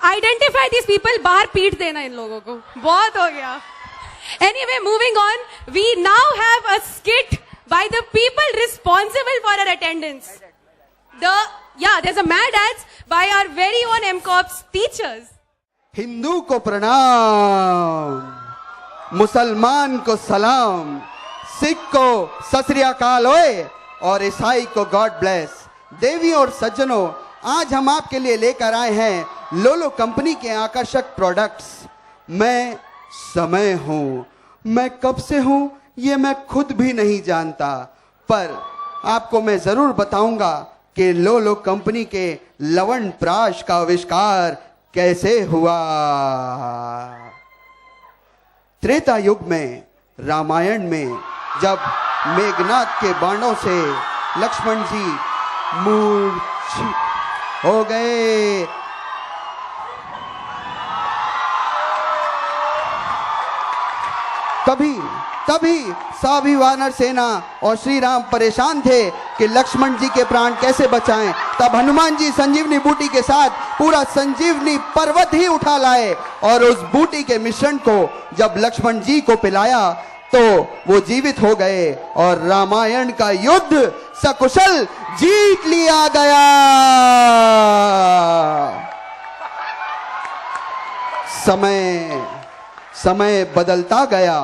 Identify this people, बाहर पीट देना इन लोगों को, बहुत हो गया। Anyway, moving on, we now have a skit by the people responsible for our attendance. There's a mad ads by our very own MCOPS teachers. Hindu को प्रणाम, मुसलमान को सलाम, सिख को सत श्री अकाल ओए और ईसाई को गॉड ब्लेस। देवियों और सज्जनों, आज हम आपके लिए लेकर आए हैं लोलो कंपनी के आकर्षक प्रोडक्ट्स। मैं समय हूं, मैं कब से हूं ये मैं खुद भी नहीं जानता, पर आपको मैं जरूर बताऊंगा कि लोलो कंपनी के लवण प्राश का आविष्कार कैसे हुआ। त्रेता युग में, रामायण में, जब मेघनाथ के बाणों से लक्ष्मण जी मूर्छित हो गए, तभी साभी वानर सेना और श्री राम परेशान थे कि लक्ष्मण जी के प्राण कैसे बचाएं। तब हनुमान जी संजीवनी बूटी के साथ पूरा संजीवनी पर्वत ही उठा लाए और उस बूटी के मिश्रण को जब लक्ष्मण जी को पिलाया तो वो जीवित हो गए और रामायण का युद्ध सकुशल जीत लिया गया। समय बदलता गया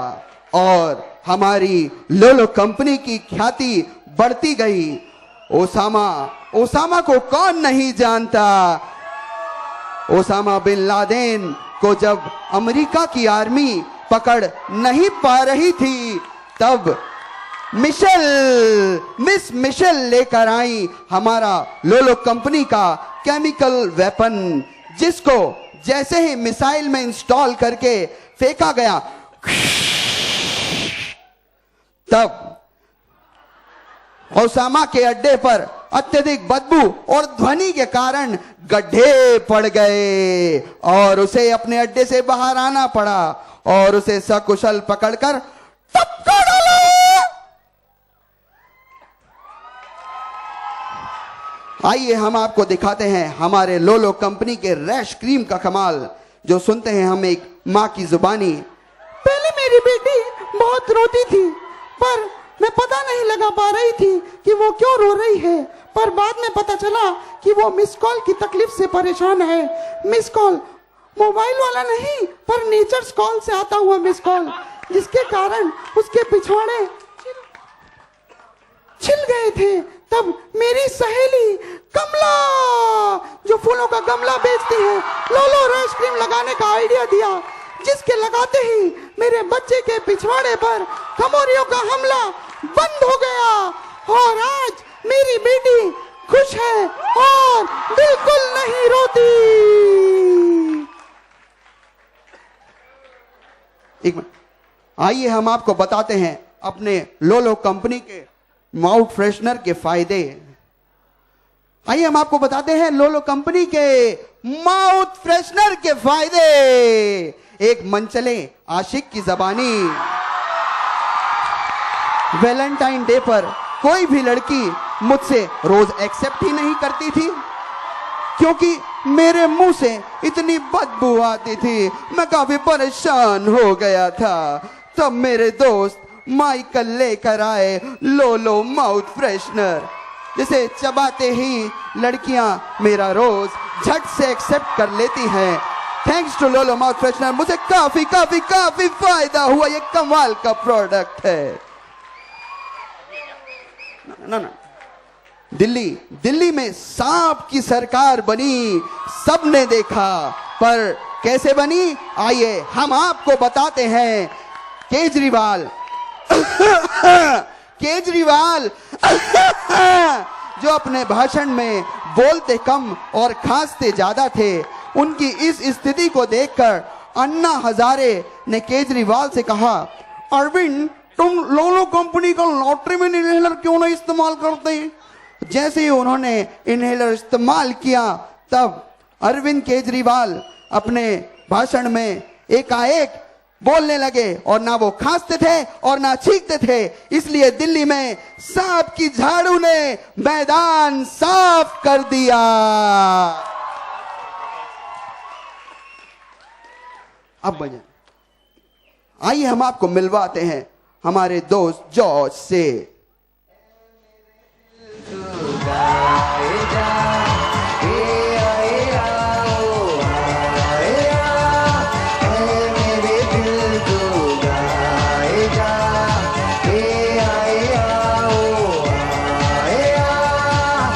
और हमारी लोलो कंपनी की ख्याति बढ़ती गई। ओसामा को कौन नहीं जानता। ओसामा बिन लादेन को जब अमेरिका की आर्मी पकड़ नहीं पा रही थी, तब मिस मिशेल लेकर आई हमारा लोलो कंपनी का केमिकल वेपन, जिसको जैसे ही मिसाइल में इंस्टॉल करके फेंका गया, तब ओसामा के अड्डे पर अत्यधिक बदबू और ध्वनि के कारण गड्ढे पड़ गए और उसे अपने अड्डे से बाहर आना पड़ा और उसे सकुशल पकड़कर टपका डाला। आइए हम आपको दिखाते हैं हमारे लोलो कंपनी के रैश क्रीम का कमाल, जो सुनते हैं हम एक माँ की जुबानी। पहले मेरी बेटी बहुत रोती थी, पर मैं पता नहीं लगा पा रही थी कि वो क्यों रो रही है, पर बाद में पता चला कि वो मिस कॉल की तकलीफ से परेशान है। मिस कॉल मोबाइल वाला नहीं, पर नेचर्स कॉल से आता हुआ मिस कॉल, जिसके कारण उसके पिछवाड़े छिल गए थे। तब मेरी सहेली कमला, जो फूलों का गमला बेचती है, लोलो रैश क्रीम लगाने का आइडिया दिया, जिसके लगाते ही मेरे बच्चे के पिछवाड़े पर खमोरियों का हमला बंद हो गया और आज मेरी बेटी खुश है और बिल्कुल नहीं रोती। एक मिनट, आइए हम आपको बताते हैं अपने लोलो कंपनी के माउथ फ्रेशनर के फायदे। आइए हम आपको बताते हैं लोलो कंपनी के माउथ फ्रेशनर के फायदे। एक मनचले आशिक की जबानी। वैलेंटाइन डे पर कोई भी लड़की मुझसे रोज एक्सेप्ट ही नहीं करती थी, क्योंकि मेरे मुंह से इतनी बदबू आती थी। मैं काफी परेशान हो गया था। तब मेरे दोस्त माइकल लेकर आए लोलो माउथ फ्रेशनर, जिसे चबाते ही लड़कियां मेरा रोज झट से एक्सेप्ट कर लेती हैं। थैंक्स टू लोलो माउथ फ्रेशनर मुझे काफी काफी काफी फायदा हुआ। ये कमाल का प्रोडक्ट है। ना दिल्ली में सांप की सरकार बनी, सबने देखा, पर कैसे बनी आइए हम आपको बताते हैं। केजरीवाल जो अपने भाषण में बोलते कम और खांसते ज्यादा थे, उनकी इस स्थिति को देखकर अन्ना हजारे ने केजरीवाल से कहा, अरविंद तुम लोलो कंपनी का लॉटरी में इनहेलर क्यों नहीं इस्तेमाल करते। जैसे ही उन्होंने इनहेलर इस्तेमाल किया, तब अरविंद केजरीवाल अपने भाषण में एकाएक बोलने लगे और ना वो खांसते थे और ना छींकते थे। इसलिए दिल्ली में सांप की झाड़ू ने मैदान साफ कर दिया। अब बजाएं। आइए हम आपको मिलवाते हैं हमारे दोस्त जॉर्ज से।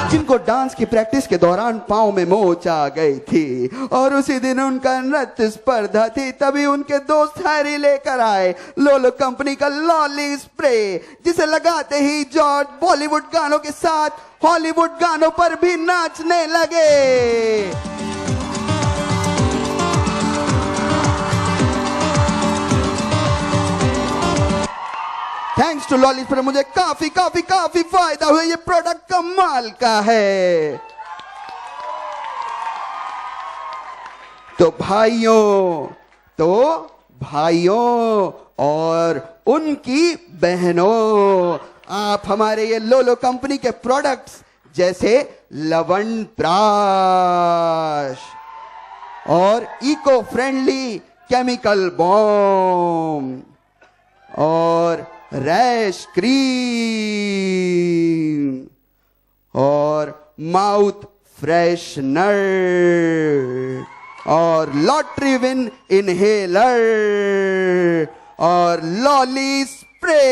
जिनको डांस की प्रैक्टिस के दौरान पाँव में मोच आ गई थी और उसी दिन उनका नृत्य स्पर्धा थी, तभी उनके दोस्त हैरी लेकर आए लोलो कंपनी का लॉली स्प्रे, जिसे लगाते ही जॉर्ज बॉलीवुड गानों के साथ हॉलीवुड गानों पर भी नाचने लगे। थैंक्स टू लॉली स्प्रे मुझे काफी फायदा हुआ। ये प्रोडक्ट कमाल का है। तो भाइयों और उनकी बहनों, आप हमारे ये लोलो कंपनी के प्रोडक्ट्स जैसे लवण प्राश और इको फ्रेंडली केमिकल बॉम्ब और रैश क्रीम और माउथ फ्रेशनर और लॉटरी विन इनहेलर और लॉली स्प्रे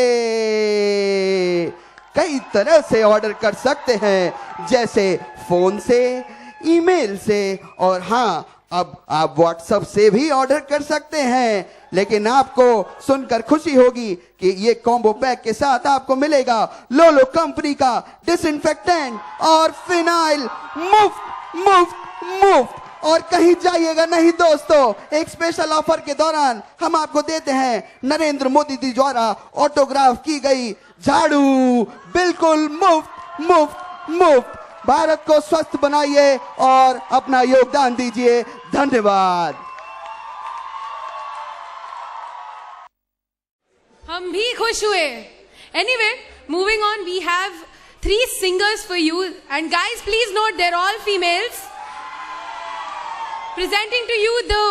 कई तरह से ऑर्डर कर सकते हैं, जैसे फोन से, ईमेल से और हाँ अब आप व्हाट्सएप से भी ऑर्डर कर सकते हैं। लेकिन आपको सुनकर खुशी होगी कि ये कॉम्बो पैक के साथ आपको मिलेगा लोलो कंपनी का डिसइंफेक्टेंट और फिनाइल मुफ्त। और कहीं जाइएगा नहीं दोस्तों, एक स्पेशल ऑफर के दौरान हम आपको देते हैं नरेंद्र मोदी जी द्वारा ऑटोग्राफ की गई झाड़ू, बिल्कुल मुफ्त। भारत को स्वस्थ बनाइए और अपना योगदान दीजिए। धन्यवाद। हम भी खुश हुए। Anyway, moving on, we have 3 singers for you, and guys, please note they're all females. Presenting to you the